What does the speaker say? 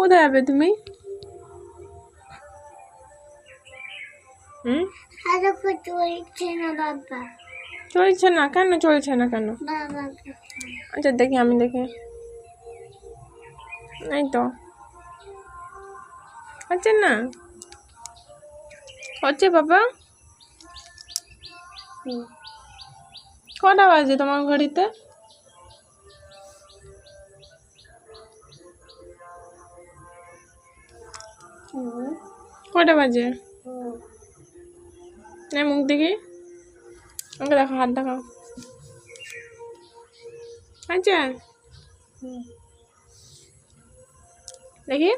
কোথায় যাবে তুমি? চলছে না কেন? চলছে না কেন? আচ্ছা দেখি, আমি দেখি। এই তো হচ্ছে না, হচ্ছে বাবা। কটা বাজে তোমার ঘড়িতে? কটা বাজে? মুখ দেখি, আমাকে দেখো, হাত দেখাও। আচ্ছা দেখি।